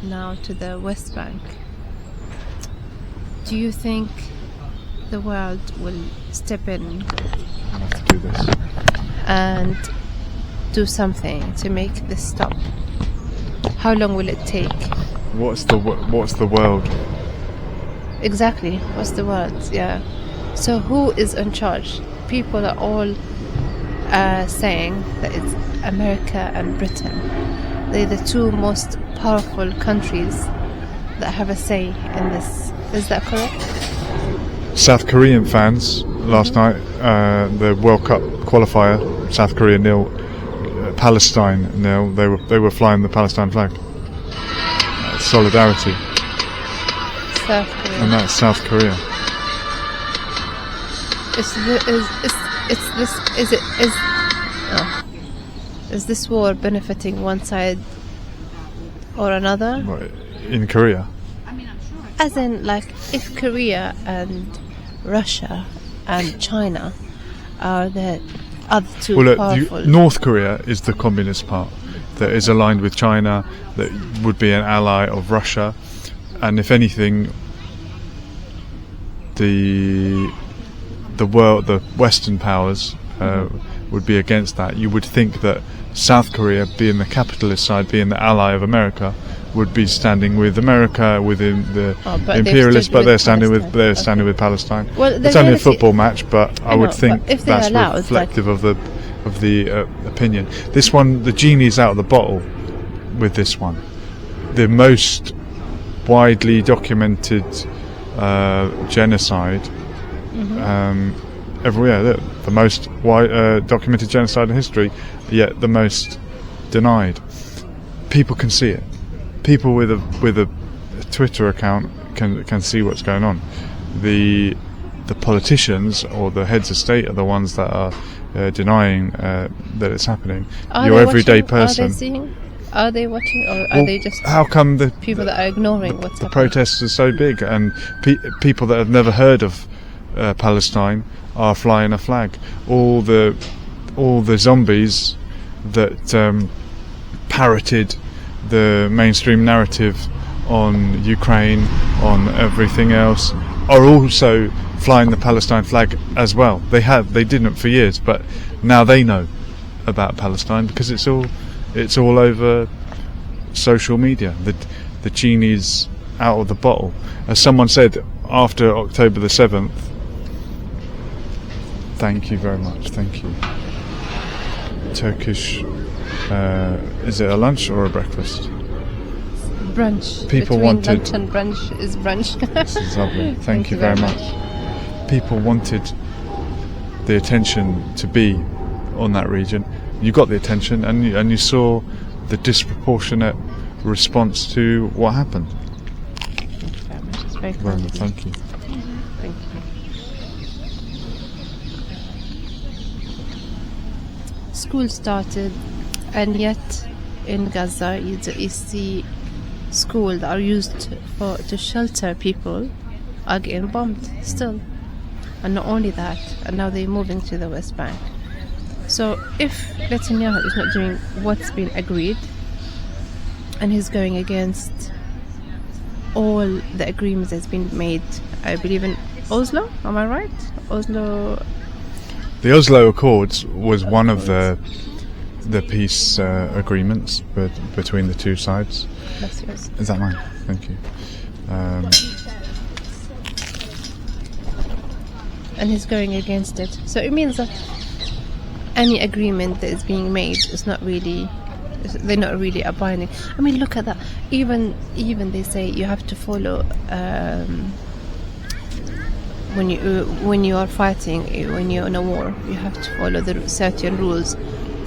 now to the West Bank, do you think the world will step in I have to do this. and do something to make this stop? How long will it take? What's the world? Exactly, what's the word? Yeah. So who is in charge? People are all saying that it's America and Britain. They're the two most powerful countries that have a say in this. Is that correct? South Korean fans last night, the World Cup qualifier, South Korea 0, Palestine 0. They were flying the Palestine flag. Solidarity. South Korea. And that's South Korea. Is this war benefiting one side or another? In Korea? As in, like, if Korea and Russia and China are the other two powerful... North Korea is the communist part that is aligned with China, that would be an ally of Russia, and if anything, the world, the Western powers would be against that. You would think that South Korea, being the capitalist side, being the ally of America, would be standing with America within the imperialists, but they're standing with Palestine. Well, it's only a football match, but I would think that's allowed, reflective of the opinion. This one, the genie's out of the bottle with this one. The most widely documented genocide everywhere. The most documented genocide in history, yet the most denied. People can see it. People with a Twitter account can see what's going on. The politicians or the heads of state are the ones that are denying that it's happening. Your everyday person. Are they watching, or are they just? How come the people that are ignoring what's happening? The protests are so big, and people that have never heard of Palestine are flying a flag. All the zombies that parroted the mainstream narrative on Ukraine, on everything else, are also flying the Palestine flag as well. They didn't for years, but now they know about Palestine because it's all over social media. The genie's out of the bottle. As someone said, after October the 7th, thank you very much, thank you. Turkish, is it a lunch or a breakfast? Brunch. People Between wanted... lunch and brunch is brunch. This is lovely. Thank you very much. People wanted the attention to be on that region. You got the attention, and you saw the disproportionate response to what happened. Thank you very much. It's very Very kind much, of you. thank you. Thank you. School started, and yet in Gaza you see schools that are used to shelter people are getting bombed still. And not only that, and now they're moving to the West Bank. So if Netanyahu is not doing what's been agreed, and he's going against all the agreements that's been made, I believe in Oslo, am I right? The Oslo Accords was one of the peace agreements between the two sides. That's yours. Is that mine? Thank you. And he's going against it. So it means that any agreement that is being made is not really, they're not really abiding. I mean, look at that. Even they say you have to follow when you are fighting, when you're in a war, you have to follow the certain rules,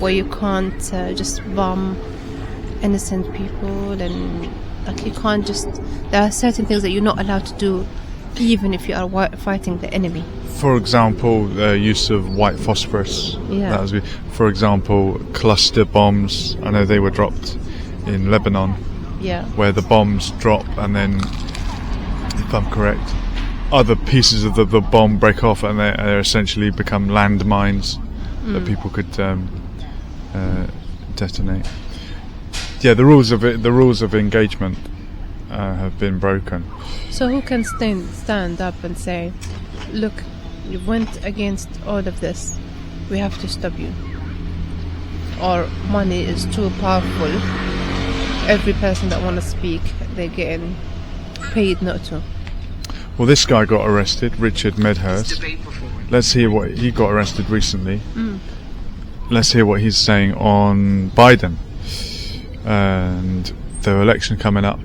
where you can't just bomb innocent people, and like you can't just. There are certain things that you're not allowed to do, even if you are fighting the enemy. For example, use of white phosphorus. Yeah. That was, for example, cluster bombs. I know they were dropped in Lebanon. Yeah. Where the bombs drop, and then, if I'm correct, other pieces of the bomb break off, and they essentially become landmines that people could detonate. Yeah, the rules of engagement have been broken. So who can stand up and say, look, you went against all of this, we have to stop you? Or money is too powerful, every person that want to speak, they're getting paid not to? Well, this guy got arrested, Richard Medhurst. Let's hear what he got arrested recently. Let's hear what he's saying on Biden and the election coming up.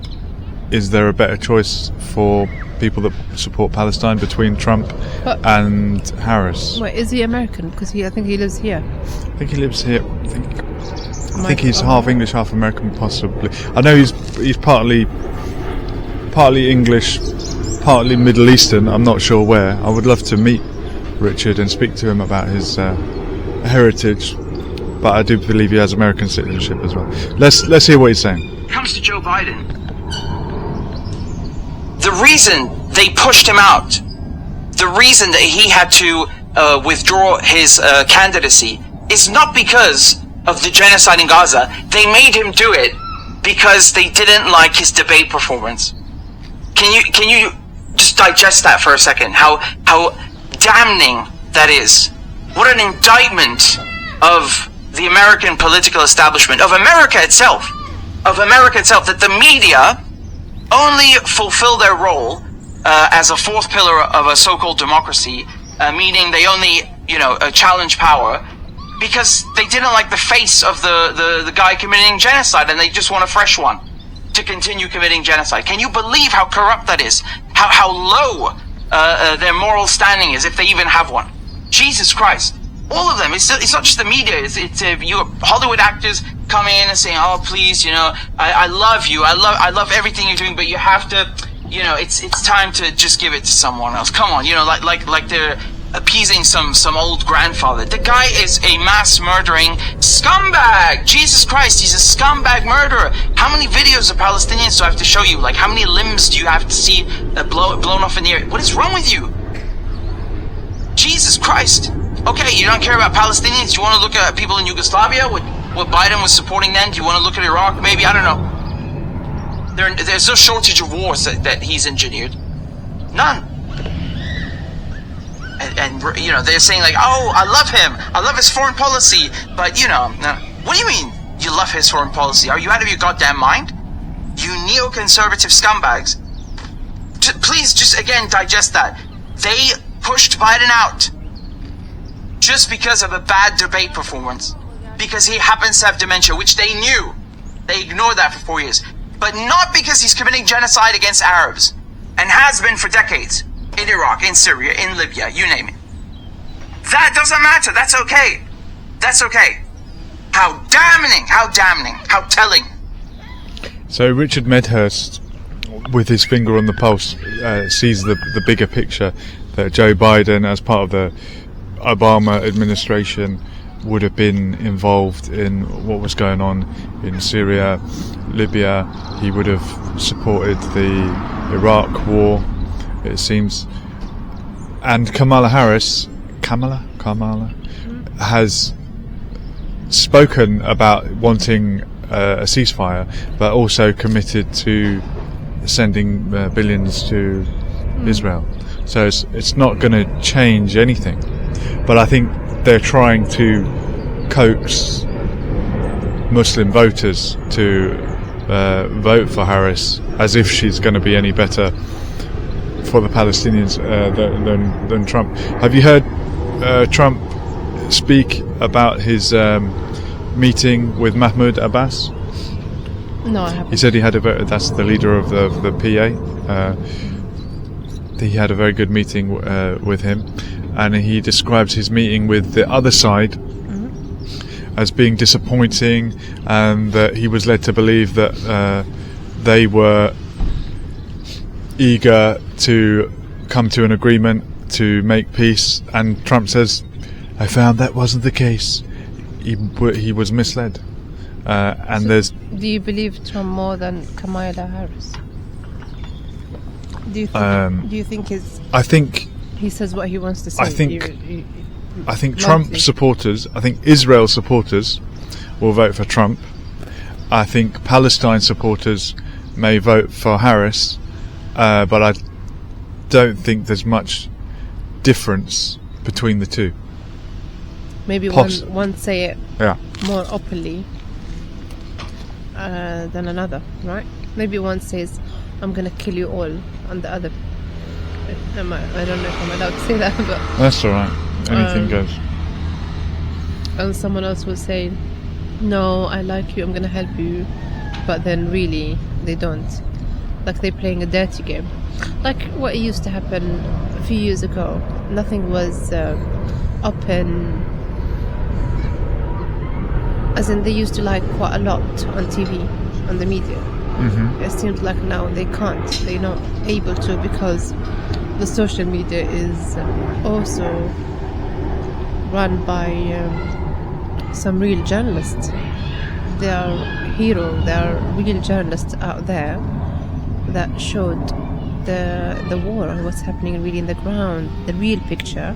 Is there a better choice for people that support Palestine between Trump and Harris? Wait, is he American? Because I think he lives here. I think he lives here. I think he's half English, half American, possibly. I know he's partly English, partly Middle Eastern. I'm not sure where. I would love to meet Richard and speak to him about his heritage, but I do believe he has American citizenship as well. Let's hear what he's saying. When it comes to Joe Biden, the reason they pushed him out, the reason that he had to withdraw his candidacy is not because of the genocide in Gaza. They made him do it because they didn't like his debate performance. Can you just digest that for a second? How damning that is. What an indictment of the American political establishment, of America itself, that the media only fulfill their role as a fourth pillar of a so-called democracy, meaning they only, challenge power because they didn't like the face of the guy committing genocide, and they just want a fresh one to continue committing genocide. Can you believe how corrupt that is? How low their moral standing is, if they even have one? Jesus Christ. All of them. It's not just the media. It's you Hollywood actors come in and saying, "Oh, please, I love you. I love everything you're doing, but you have to, it's time to just give it to someone else. Come on, like they're appeasing some old grandfather. The guy is a mass murdering scumbag. Jesus Christ, he's a scumbag murderer. How many videos of Palestinians do I have to show you? Like, how many limbs do you have to see blown off in the air? What is wrong with you? Jesus Christ. Okay, you don't care about Palestinians? Do you want to look at people in Yugoslavia? What Biden was supporting then? Do you want to look at Iraq? Maybe, I don't know. There's no shortage of wars that he's engineered. None. And they're saying like, oh, I love him. I love his foreign policy. But, what do you mean you love his foreign policy? Are you out of your goddamn mind? You neoconservative scumbags. Please, just again, digest that. They pushed Biden out just because of a bad debate performance, because he happens to have dementia, which they knew. They ignored that for 4 years. But not because he's committing genocide against Arabs, and has been for decades, in Iraq, in Syria, in Libya, you name it. That doesn't matter. That's okay. That's okay. How damning, how telling. So Richard Medhurst, with his finger on the pulse, sees the bigger picture, that Joe Biden, as part of the Obama administration, would have been involved in what was going on in Syria, Libya. He would have supported the Iraq war, it seems. And Kamala Harris has spoken about wanting a ceasefire, but also committed to sending billions to Israel. So it's not going to change anything. But I think they're trying to coax Muslim voters to vote for Harris, as if she's going to be any better for the Palestinians than Trump. Have you heard Trump speak about his meeting with Mahmoud Abbas? No, I haven't. He said he had that's the leader of the PA. He had a very good meeting with him, and he describes his meeting with the other side as being disappointing, and that he was led to believe that they were eager to come to an agreement to make peace. And Trump says, I found that wasn't the case. He was misled. And so do you believe Trump more than Kamala Harris? Do you think I think he says what he wants to say? I think Trump supporters, I think Israel supporters will vote for Trump. I think Palestine supporters may vote for Harris, but I don't think there's much difference between the two. Maybe one say it Yeah. more openly than another, right? Maybe one says, "I'm gonna kill you all," and the other, I don't know if I'm allowed to say that, but That's all right. Anything goes. and someone else will say, "No, I like you, I'm gonna help you," but then really they don't. Like they're playing a dirty game. Like what used to happen a few years ago. Nothing was open. As in, they used to like quite a lot on TV, on the media. It seems like now they can't. They're not able to because the social media is also run by some real journalists. There are heroes, there are real journalists out there that showed the war and what's happening really in the ground, the real picture.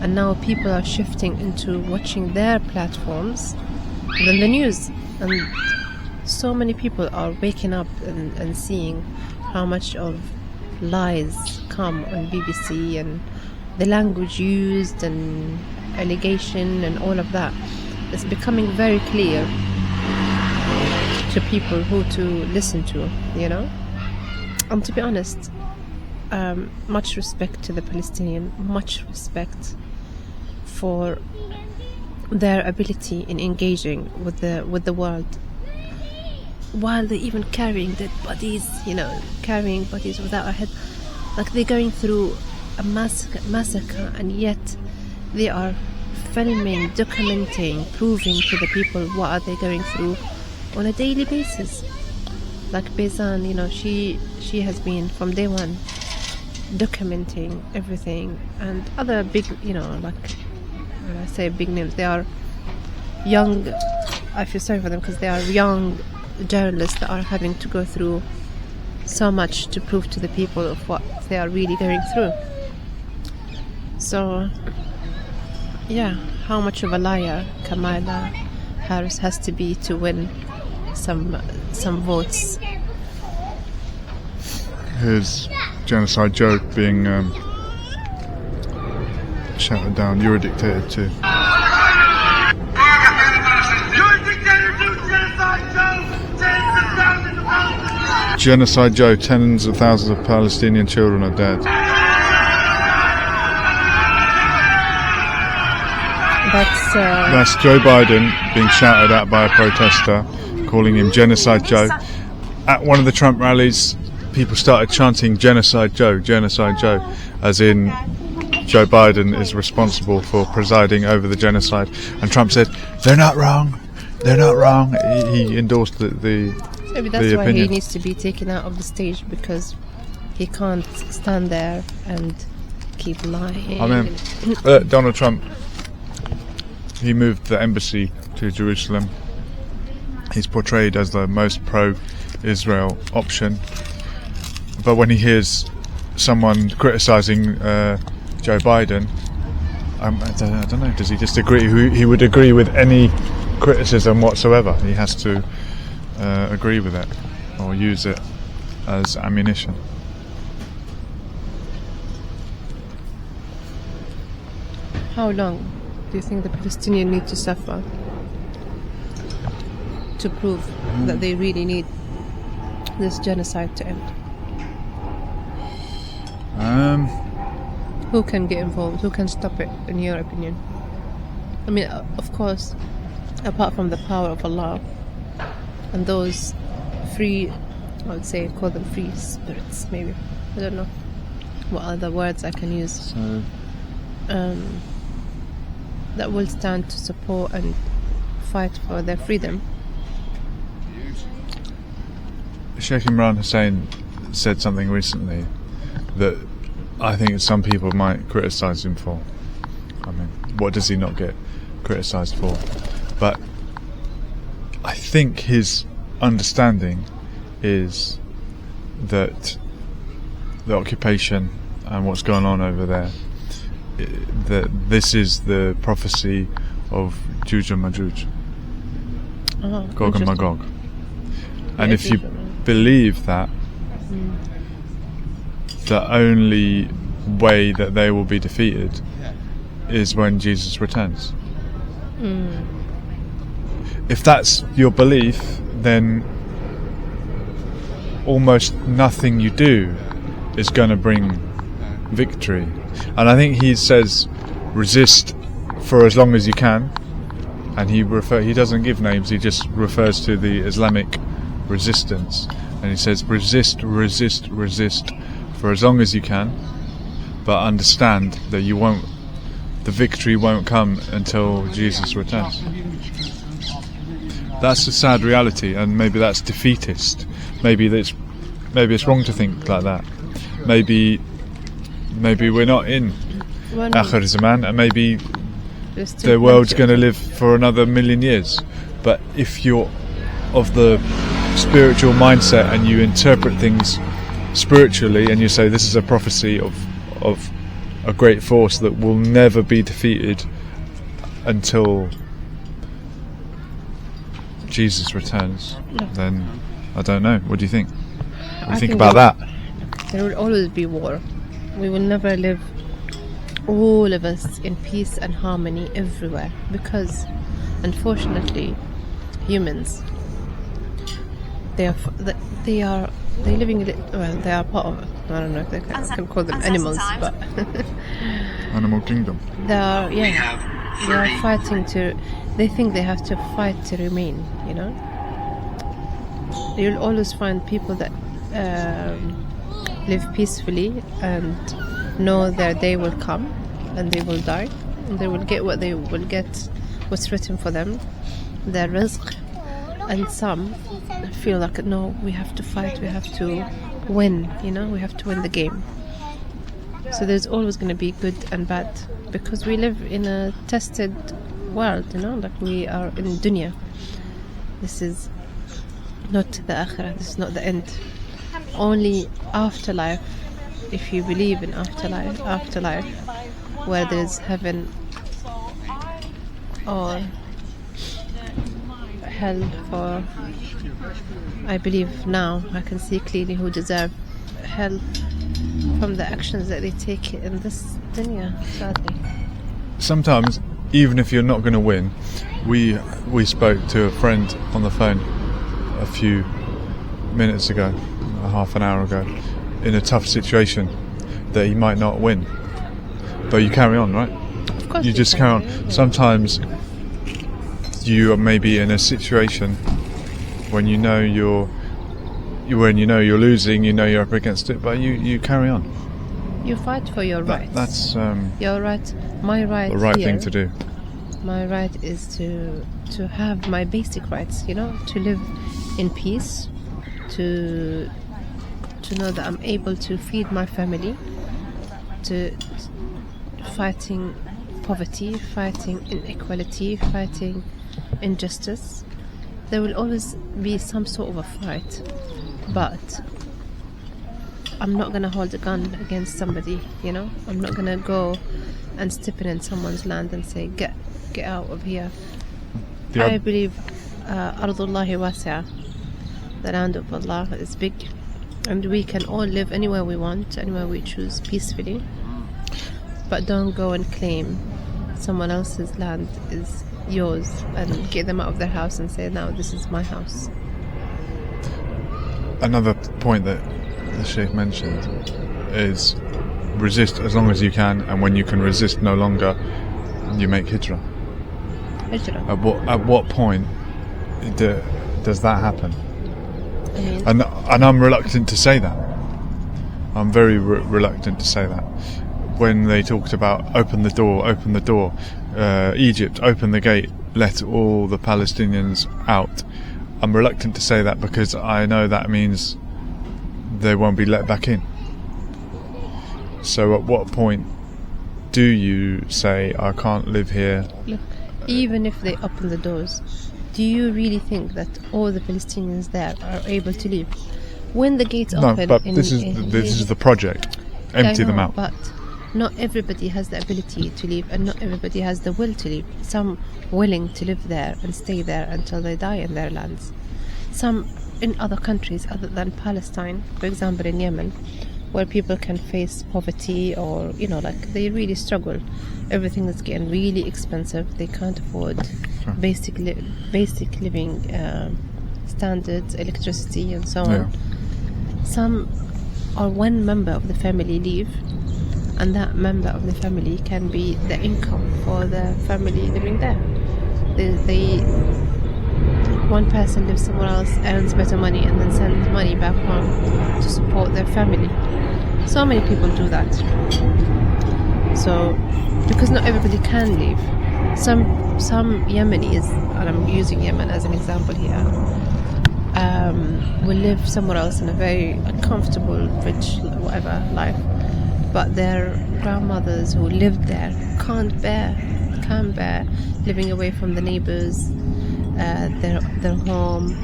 And now people are shifting into watching their platforms than the news. And so many people are waking up and seeing how much of lies come on BBC and the language used and allegation and all of that. It's becoming very clear to people who to listen to, you know? And to be honest, much respect to the Palestinian, much respect for their ability in engaging with the world, while they're even carrying dead bodies, you know, carrying bodies without a head. Like they're going through a massacre, and yet they are filming, documenting, proving to the people what are they going through on a daily basis. Like Bezan, you know, she has been from day one documenting everything, and other big, you know, like when I say big names, they are young. I feel sorry for them because they are young journalists that are having to go through so much to prove to the people of what they are really going through. So yeah, how much of a liar Kamala Harris has to be to win some votes. Here's Genocide Joe being shouted down. You're a dictator too. Genocide Joe, tens of thousands of Palestinian children are dead. That's Joe Biden being shouted at by a protester, calling him Genocide Joe. At one of the Trump rallies, people started chanting Genocide Joe, as in Joe Biden is responsible for presiding over the genocide. And Trump said, they're not wrong. He endorsed the maybe that's why opinion. he needs to be taken out of the stage, because he can't stand there and keep lying. I mean, Donald Trump, he moved the embassy to Jerusalem. He's portrayed as the most pro-Israel option. But when he hears someone criticising Joe Biden, I don't know, does he just agree? He would agree with any criticism whatsoever. He has to agree with it or use it as ammunition. How long do you think the Palestinians need to suffer to prove that they really need this genocide to end? Who can get involved? Who can stop it, in your opinion? I mean, of course, apart from the power of Allah and those free, I would say, call them free spirits, maybe. I don't know what other words I can use. So, that will stand to support and fight for their freedom. Sheikh Imran Hussein said something recently that I think some people might criticise him for. I mean, what does he not get criticised for? But I think his understanding is that the occupation and what's going on over there, that this is the prophecy of Juj and Majuj, Gog and Magog. And if you believe that, the only way that they will be defeated is when Jesus returns. If that's your belief, then almost nothing you do is going to bring victory. And I think he says resist for as long as you can, and he doesn't give names, he just refers to the Islamic resistance, and he says resist for as long as you can, but understand that the victory won't come until Jesus returns. That's a sad reality, and maybe that's defeatist. Maybe it's wrong to think like that. Maybe we're not in Akhir Zaman, and maybe the world's going to live for another 1,000,000 years. But if you're of the spiritual mindset and you interpret things spiritually, and you say this is a prophecy of a great force that will never be defeated until Jesus returns, then I don't know. What do you think? What do you think about that? There will always be war. We will never live, all of us, in peace and harmony everywhere, because unfortunately humans, they are living they are part of, I don't know if I can call them animals, but Animal kingdom. they are fighting they think they have to fight to remain, you know. You'll always find people that live peacefully and know their day will come and they will die and they will get what they will get, what's written for them, their rizq. And some feel like, no, we have to fight, we have to win, you know, we have to win the game. So there's always going to be good and bad, because we live in a tested world, you know, like we are in dunya. This is not the akhirah, this is not the end. Only afterlife, if you believe in afterlife, where there's heaven or hell, for I believe now I can see clearly who deserve hell from the actions that they take in this dunya, sadly. Sometimes, even if you're not going to win, we spoke to a friend on the phone a few minutes ago, half an hour ago, in a tough situation that he might not win, but you carry on, right? Of course you just carry on. Yeah. Sometimes you are maybe in a situation when you know you're losing, you know you're up against it, but you carry on. You fight for your rights. That's your right. My right. The right here, thing to do. My right is to have my basic rights. You know, to live in peace, to know that I'm able to feed my family, to fighting poverty, fighting inequality, fighting injustice. There will always be some sort of a fight, but I'm not going to hold a gun against somebody, you know. I'm not going to go and step in someone's land and say get out of here. I believe Ardullahi wasi'a, the land of Allah is big, and we can all live anywhere we want, anywhere we choose, peacefully. But don't go and claim someone else's land is yours and get them out of their house and say, now this is my house. Another point that the Sheikh mentioned is resist as long as you can, and when you can resist no longer, you make hijrah. At what point does that happen? I mean, and I'm reluctant to say that. I'm very reluctant to say that. When they talked about open the door, Egypt, open the gate, let all the Palestinians out, I'm reluctant to say that because I know that means they won't be let back in. So at what point do you say, I can't live here? Look, even if they open the doors, do you really think that all the Palestinians there are able to leave? When the gates open... No, but this is the project. Empty them out. But not everybody has the ability to leave, and not everybody has the will to leave. Some willing to live there and stay there until they die in their lands. Some in other countries other than Palestine, for example in Yemen, where people can face poverty or, you know, like they really struggle. Everything is getting really expensive. They can't afford basic living standards, electricity and so on. Some or one member of the family leave, and that member of the family can be the income for the family living there. One person lives somewhere else, earns better money, and then sends money back home to support their family. So many people do that. So, because not everybody can leave. Some Yemenis, and I'm using Yemen as an example here, will live somewhere else in a very comfortable, rich, whatever life. But their grandmothers who lived there can't bear living away from the neighbors, their home,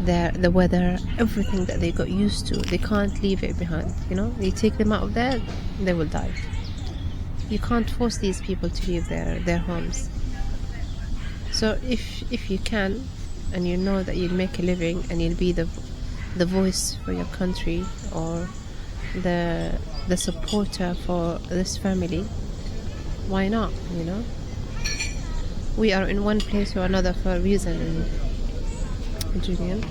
the weather, everything that they got used to. They can't leave it behind, you know. You take them out of there, they will die. You can't force these people to leave their homes. So if you can, and you know that you'll make a living and you'll be the voice for your country, or the supporter for this family, why not, you know? We are in one place or another for a reason, Julian.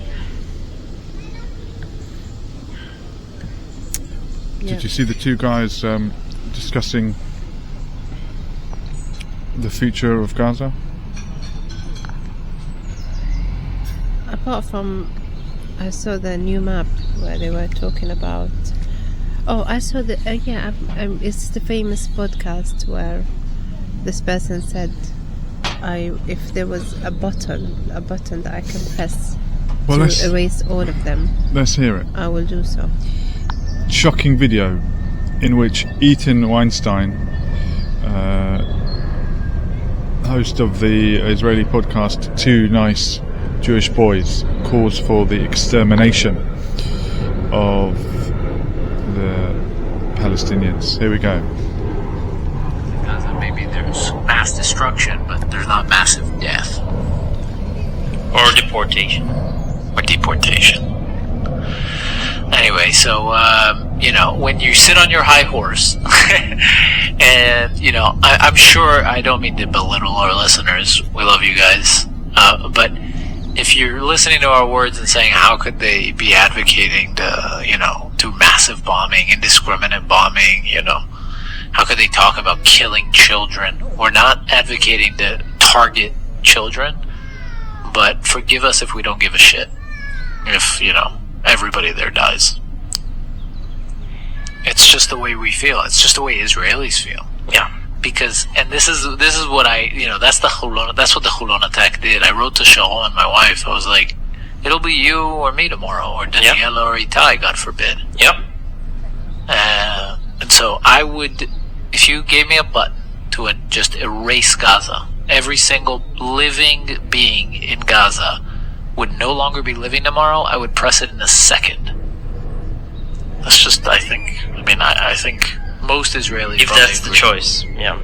Did you see the two guys discussing the future of Gaza? Apart from, I saw the new map where they were talking about. Oh, I saw the it's the famous podcast where this person said, if there was a button that I can press to erase all of them, let's hear it. I will do so. Shocking video in which Ethan Weinstein, host of the Israeli podcast Two Nice Jewish Boys, calls for the extermination of the Palestinians. Here we go. Gaza, maybe there's mass destruction, but there's not massive death. Or deportation. Anyway, so, when you sit on your high horse, and, I'm sure, I don't mean to belittle our listeners, we love you guys, but if you're listening to our words and saying, how could they be advocating to massive bombing, indiscriminate bombing, how could they talk about killing children? We're not advocating to target children, but forgive us if we don't give a shit. If, everybody there dies. It's just the way we feel. It's just the way Israelis feel. Yeah. Because, and this is what that's what the Hulon attack did. I wrote to Sharon, my wife, I was like, it'll be you or me tomorrow, or Daniela or Itai, God forbid. Yep. And so I would, if you gave me a button to just erase Gaza, every single living being in Gaza would no longer be living tomorrow, I would press it in a second. That's just, I think most Israelis, if that's the choice, yeah.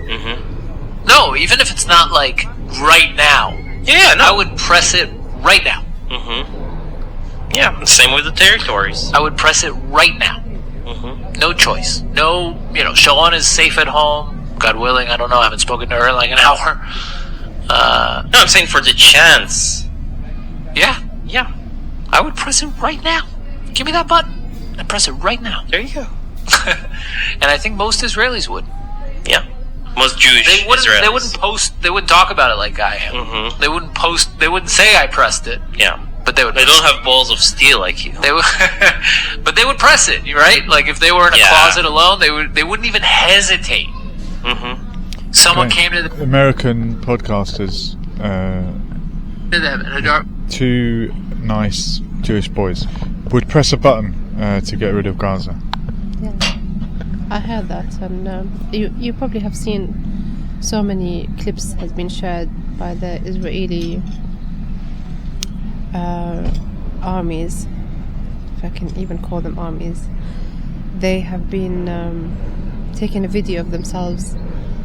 Mm-hmm. No, even if it's not like right now. Yeah, no. I would press it right now. Mm-hmm. Yeah, same with the territories. I would press it right now. Mm-hmm. No choice. No, Shawan is safe at home. God willing, I don't know. I haven't spoken to her in like an hour. No, I'm saying for the chance. Yeah. I would press it right now. Give me that button. And press it right now. There you go. And I think most Israelis would. Yeah. Most Jewish Israelis. They wouldn't post, they wouldn't talk about it like I am. Mm-hmm. They wouldn't post, they wouldn't say I pressed it. Yeah. But they would. They don't have balls of steel like you. They would, but they would press it, right? Like if they were in a closet alone, they wouldn't even hesitate. Mm-hmm. Someone came to the American podcasters, Two Nice Jewish Boys, would press a button to get rid of Gaza. Yeah, I heard that, and you probably have seen so many clips has been shared by the Israeli armies, if I can even call them armies. They have been taking a video of themselves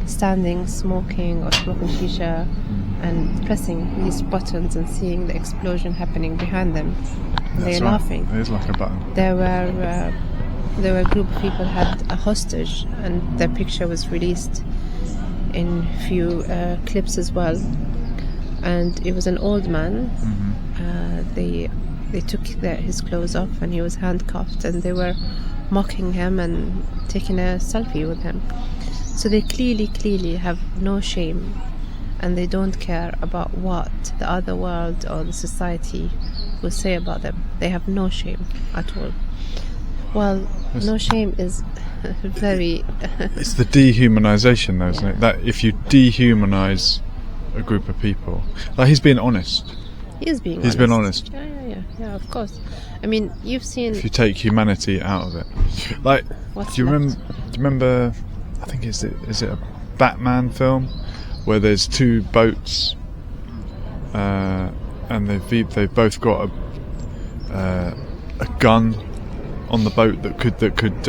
standing, smoking or smoking shisha and pressing these buttons and seeing the explosion happening behind them. They're laughing. It is like a button. There were a group of people had a hostage, and their picture was released in few clips as well. And it was an old man. They took his clothes off, and he was handcuffed, and they were mocking him and taking a selfie with him. So they clearly have no shame, and they don't care about what the other world or the society will say about them. They have no shame at all. Well, no shame is very... It's the dehumanization, though, isn't it? That if you dehumanize a group of people... Like, he's being honest. He's being honest. Yeah, of course. I mean, you've seen... If you take humanity out of it. Like, do you remember... I think, is it a Batman film where there's two boats and they've both got a gun on the boat that could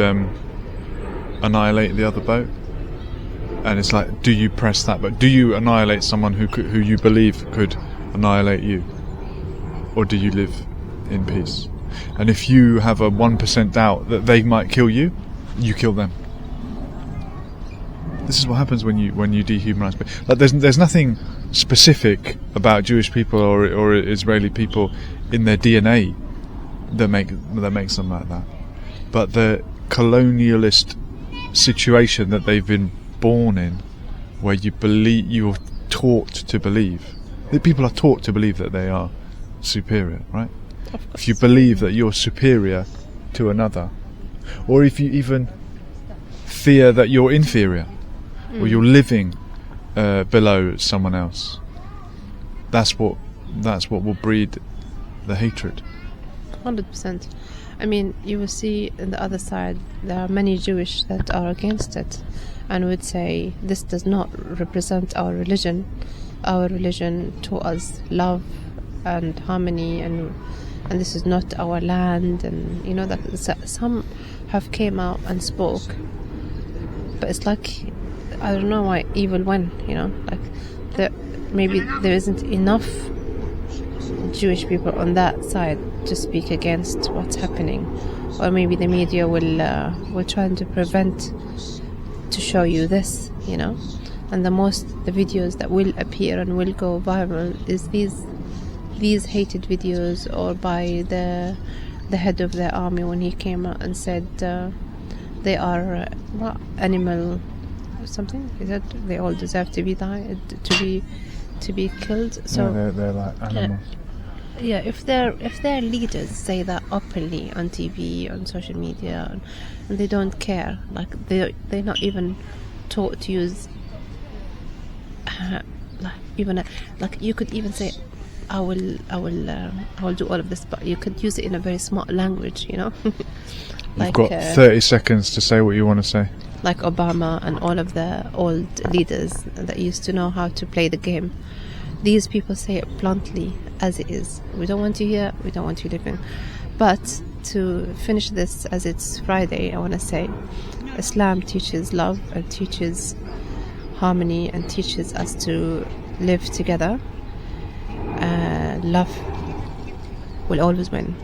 annihilate the other boat, and it's like, do you press that button? Do you annihilate someone who you believe could annihilate you, or do you live in peace? And if you have a 1% doubt that they might kill you, you kill them. This is what happens when you dehumanize. Like, there's nothing specific about Jewish people or Israeli people in their DNA that makes them like that. But the colonialist situation that they've been born in, where you're taught to believe. The people are taught to believe that they are superior, right? If you believe that you're superior to another, or if you even fear that you're inferior, or you're living below someone else, that's what will breed the hatred. 100%. I mean, you will see on the other side there are many Jewish that are against it and would say this does not represent our religion. Our religion taught us love and harmony, and this is not our land, and you know that some have came out and spoke, but it's like, I don't know why evil win, you know, like maybe there isn't enough Jewish people on that side to speak against what's happening, or maybe the media will try to prevent to show you this, you know. And the videos that will appear and will go viral is these hated videos, or by the head of the army when he came out and said they are animal something. He said they all deserve to be to be killed. So yeah, they're like animals. Yeah, if their leaders say that openly on TV, on social media, and they don't care, like they're not even taught to use like you could even say, I will do all of this, but you could use it in a very smart language, you know. You've got 30 seconds to say what you want to say. Like Obama and all of the old leaders that used to know how to play the game. These people say it bluntly as it is. We don't want you here, we don't want you living. But to finish this, as it's Friday, I want to say Islam teaches love and teaches harmony and teaches us to live together. Love will always win.